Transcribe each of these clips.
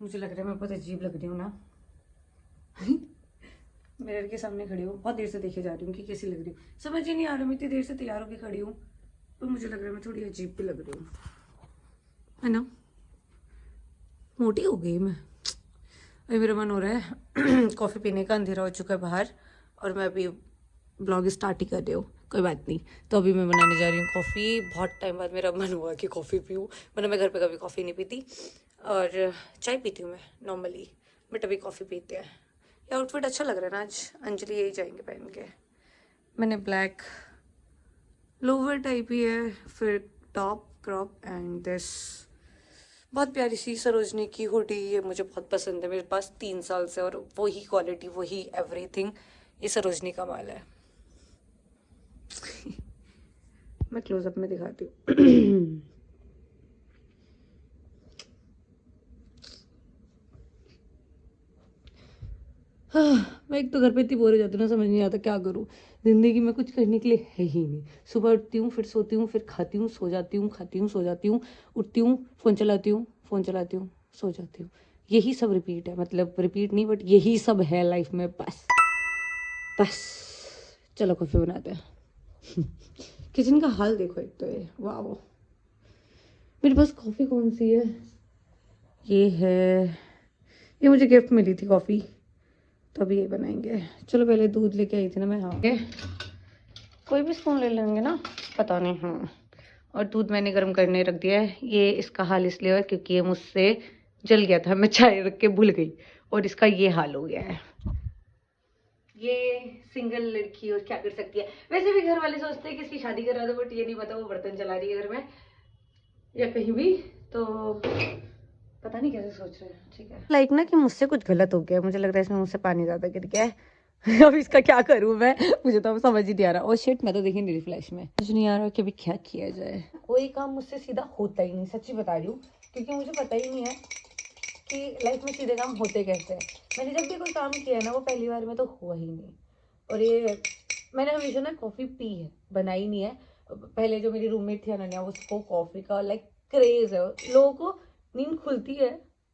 मुझे लग रहा है मैं बहुत अजीब लग रही हूँ ना। मिरर के सामने खड़ी हूँ, बहुत देर से देखे जा रही हूँ कि कैसी लग रही हूँ। समझ ही नहीं आ रहा, मैं इतनी देर से तैयार होकर खड़ी हूँ पर मुझे लग रहा है मैं थोड़ी अजीब भी लग रही हूँ, है ना। मोटी हो गई मैं। अभी मेरा मन हो रहा है कॉफ़ी पीने का, अंधेरा हो चुका है बाहर और मैं अभी ब्लॉग स्टार्ट ही कर रही हूँ। कोई बात नहीं, तो अभी मैं बनाने जा रही हूँ कॉफ़ी। बहुत टाइम बाद मेरा मन हुआ कि कॉफ़ी पीऊँ, वरना मैं घर पे कभी कॉफ़ी नहीं पीती और चाय पीती हूँ मैं नॉर्मली, बट अभी कॉफ़ी पीते हैं। ये आउटफिट अच्छा लग रहा है ना आज, अंजलि यही जाएंगे पहन के। मैंने ब्लैक लोवर टाइप ही है, फिर टॉप क्रॉप एंड दिस बहुत प्यारी सी सरोजनी की हुडी। ये मुझे बहुत पसंद है, मेरे पास 3 साल से, और वही क्वालिटी वही एवरीथिंग ये सरोजनी का माल है। मैं क्लोजअप में दिखाती हूँ। मैं एक तो घर पे इतनी बोर हो जाती हूँ ना, समझ नहीं आता क्या करूँ। जिंदगी में कुछ करने के लिए है ही नहीं। सुबह उठती हूँ, फिर सोती हूँ, फिर खाती हूँ, सो जाती हूँ, खाती हूँ, सो जाती हूँ, उठती हूँ, फ़ोन चलाती हूँ, फ़ोन चलाती हूँ, सो जाती हूँ। यही सब रिपीट है, मतलब रिपीट नहीं बट यही सब है लाइफ में। बस बस चलो कॉफ़ी बनाते हैं। किचन का हाल देखो एक तो, ये वाह। मेरे पास कॉफ़ी कौन सी है, ये है, ये मुझे गिफ्ट मिली थी कॉफ़ी, तो अभी ये बनाएंगे। चलो पहले दूध लेके आई थी ना मैं, हाँ कोई भी स्पून ले लेंगे ना, पता नहीं। हाँ, और दूध मैंने गर्म करने रख दिया है। ये इसका हाल इसलिए है क्योंकि ये मुझसे जल गया था, मैं चाय रख के भूल गई और इसका ये हाल हो गया है। ये सिंगल लड़की और क्या कर सकती है। वैसे भी घर वाले सोचते हैं कि इसकी शादी करा दो, बट ये नहीं पता वो बर्तन चला रही है घर में या कहीं भी, तो पता नहीं कैसे सोच रहे हैं। ठीक है, लाइक ना कि मुझसे कुछ गलत हो गया, मुझे लग रहा है इसमें मुझसे पानी ज्यादा गिर गया है। अब इसका क्या करूं मैं, मुझे तो अब समझ ही नहीं आ रहा। ओ शिट, मैं तो देखी नहीं रही फ्लैश में, मुझे नहीं आ रहा कि अभी क्या किया जाए। कोई काम मुझसे सीधा होता ही नहीं, सच्ची बता रही हूँ, क्योंकि मुझे पता ही नहीं है कि लाइफ में सीधे काम होते कैसे हैं। मैंने जब भी कोई काम किया है ना, वो पहली बार में तो हुआ ही नहीं। और ये मैंने हमेशा ना कॉफ़ी पी है, बनाई नहीं है। पहले जो मेरी रूममेट थी अनन्या, उसको कॉफ़ी का लाइक क्रेज़ है। लोगों को नींद खुलती है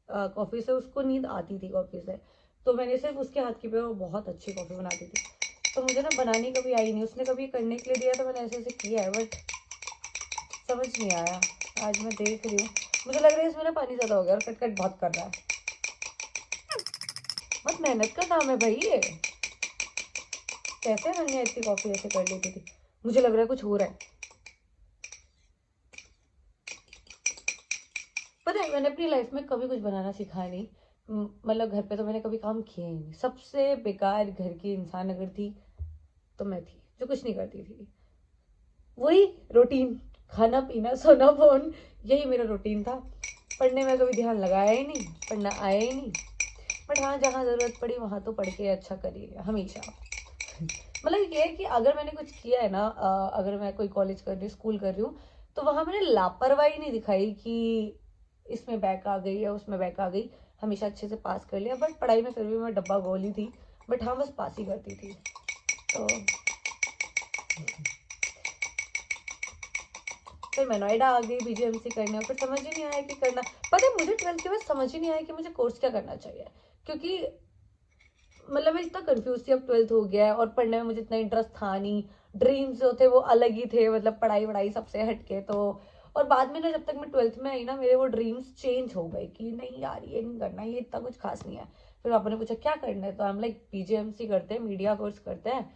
कॉफ़ी से, उसको नींद आती थी कॉफ़ी से। तो मैंने सिर्फ उसके हाथ की पे, वो बहुत अच्छी कॉफ़ी बनाती थी, तो मुझे ना बनानी कभी आई नहीं। उसने कभी करने के लिए दिया तो मैंने ऐसे ऐसे किया है, बट समझ नहीं आया। आज मैं देख रही हूँ, मुझे लग रहा है इसमें ना पानी ज़्यादा हो गया और कट कट बहुत कर रहा है। बहुत मेहनत का काम है भाई ये। कैसे अनन्या इतनी कॉफ़ी ऐसे कर लेती थी, मुझे लग रहा है कुछ हो रहा है। पता है, मैंने अपनी लाइफ में कभी कुछ बनाना सीखा नहीं। मतलब घर पे तो मैंने कभी काम किया ही नहीं। सबसे बेकार घर की इंसान अगर थी तो मैं थी, जो कुछ नहीं करती थी। वही रूटीन, खाना पीना सोना फोन, यही मेरा रूटीन था। पढ़ने में कभी ध्यान लगाया ही नहीं, पढ़ना आया ही नहीं। बट हाँ, जहाँ ज़रूरत पड़ी वहाँ तो पढ़ के अच्छा कर ही लिया हमेशा। मतलब ये है कि अगर मैंने कुछ किया है ना, अगर मैं कोई कॉलेज कर रही हूँ, स्कूल कर रही हूँ, तो वहाँ मैंने लापरवाही नहीं दिखाई कि इसमें बैक आ गई या उसमें बैक आ गई। हमेशा अच्छे से पास कर लिया। बट पढ़ाई में फिर भी मैं डब्बा गोली थी, बट हाँ बस पास ही करती थी। तो फिर मैं नोएडा आ गई बीजीएमसी करने, और फिर समझ ही नहीं आया कि करना। पता है, मुझे 12th के बाद समझ ही नहीं आया कि मुझे कोर्स क्या करना चाहिए, क्योंकि मतलब मैं इतना कंफ्यूज थी। अब 12th हो गया है और पढ़ने में मुझे इतना इंटरेस्ट था नहीं। ड्रीम्स जो थे वो अलग ही थे, मतलब पढ़ाई वढ़ाई सबसे हटके। तो और बाद में ना, जब तक मैं 12th में आई ना, मेरे वो ड्रीम्स चेंज हो गए कि नहीं यार ये नहीं करना, ये इतना कुछ खास नहीं है। फिर पापा ने पूछा क्या करना है, तो हम लाइक पीजीएमसी करते हैं, मीडिया कोर्स करते हैं।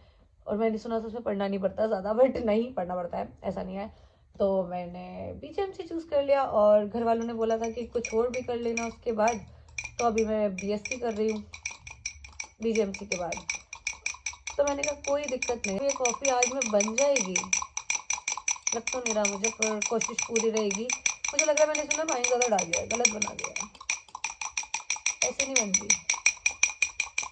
और मैंने सुना था उसमें पढ़ना नहीं पड़ता ज़्यादा, बट नहीं, पढ़ना पड़ता है, ऐसा नहीं है। तो मैंने पीजीएमसी चूज़ कर लिया और घर वालों ने बोला था कि कुछ और भी कर लेना उसके बाद। तो अभी मैं बीएससी कर रही हूँ बीजीएमसी के बाद। तो मैंने कहा कोई दिक्कत नहीं, ये कॉफ़ी आज में बन जाएगी। लग तो नहीं रहा मुझे, पर कोशिश पूरी रहेगी। मुझे लग रहा है मैंने इसमें पानी ज़्यादा डाल दिया है, गलत बना दिया है, ऐसे नहीं बनती।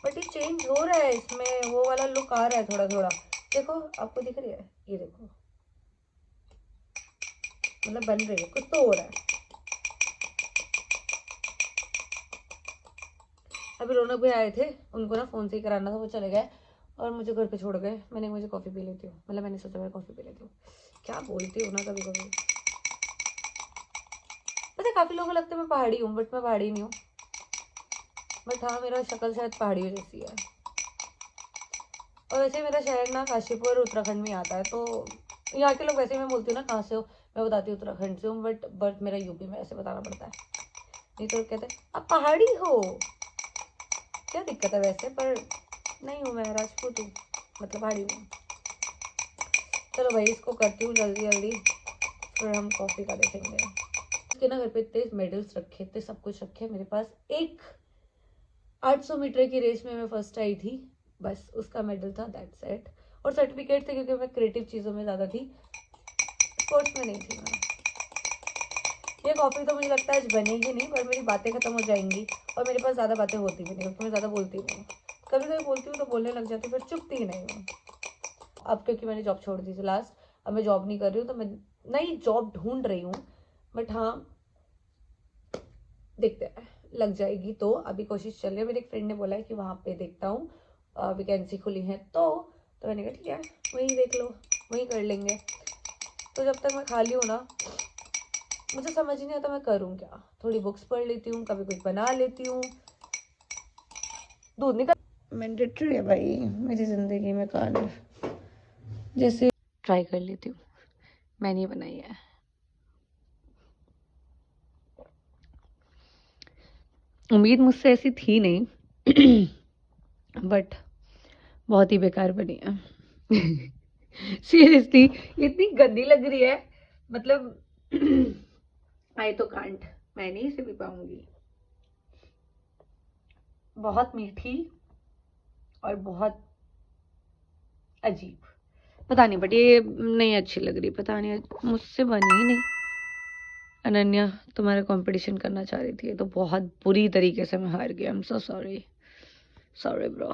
बट ये चेंज हो रहा है, इसमें वो वाला लुक आ रहा है थोड़ा थोड़ा। देखो आपको दिख रही है, ये देखो, मतलब बन रही है, कुछ तो हो रहा है। अभी रौनक भी आए थे, उनको ना फ़ोन से ही कराना था, वो चले गए और मुझे घर पे छोड़ गए। मुझे कॉफ़ी पी लेती हूँ, मतलब मैंने सोचा मैं कॉफ़ी पी लेती हूँ। क्या बोलती हूँ ना कभी कभी। पता है, काफ़ी लोगों को लगता है मैं पहाड़ी हूँ, बट मैं पहाड़ी नहीं हूँ। बट हाँ मेरा शक्ल शायद पहाड़ियों जैसी है। और वैसे मेरा शहर ना काशीपुर उत्तराखंड में आता है, तो यहाँ के लोग वैसे मैं बोलती हूँ ना कहाँ से हो, मैं बताती हूँ उत्तराखंड से हूँ, बट बर्थ मेरा यूपी में, ऐसे बताना पड़ता है। नहीं तो लोग कहते हैं आप पहाड़ी हो, क्या दिक्कत है वैसे, पर नहीं हूँ मैं, राजपूत हूँ, मतलब पहाड़ी हूँ। चलो भाई इसको करती हूँ जल्दी जल्दी, फिर हम कॉफ़ी का देखेंगे। इसके ना घर पे इतने मेडल्स रखे थे, सब कुछ रखे मेरे पास। एक 800 मीटर की रेस में मैं फर्स्ट आई थी, बस उसका मेडल था, दैट्स इट। और सर्टिफिकेट थे क्योंकि मैं क्रिएटिव चीज़ों में ज़्यादा थी, स्पोर्ट्स में नहीं थी मैं। ये कॉफ़ी तो मुझे लगता है आज बनेगी नहीं, पर मेरी बातें ख़त्म हो जाएंगी और मेरे पास ज़्यादा बातें होती भी नहीं, क्योंकि मैं ज़्यादा बोलती नहीं हूँ। कभी कभी बोलती हूँ तो बोलने लग जाती हूँ, फिर चुपती ही नहीं हूँ। अब क्योंकि मैंने जॉब छोड़ दी थी लास्ट, अब मैं जॉब नहीं कर रही हूँ, तो मैं नई जॉब ढूंढ रही हूँ, बट हाँ देखते हैं लग जाएगी तो। अभी कोशिश चल रही है, मेरे एक फ्रेंड ने बोला है कि वहाँ पे देखता हूँ वैकेंसी खुली है, तो मैंने कहा ठीक है वहीं देख लो, वहीं कर लेंगे। तो जब तक मैं खाली हूँ ना, मुझे समझ नहीं आता मैं करूँ क्या। थोड़ी बुक्स पढ़ लेती हूँ, कभी कुछ बना लेती हूँ, दूध निकल मैंडेटरी है भाई मेरी ज़िंदगी में खाना, जैसे ट्राई कर लेती हूँ। मैंने बनाई है, उम्मीद मुझसे ऐसी थी नहीं बट बहुत ही बेकार बनी है सीरियसली इतनी गंदी लग रही है, मतलब आई तो कांट, मैं नहीं इसे पी पाऊंगी। बहुत मीठी और बहुत अजीब, पता नहीं, बट ये नहीं अच्छी लग रही, पता नहीं मुझसे बनी ही नहीं। अनन्या तुम्हारा कंपटीशन करना चाह रही थी, तो बहुत बुरी तरीके से मैं हार गया। I am so sorry, sorry bro.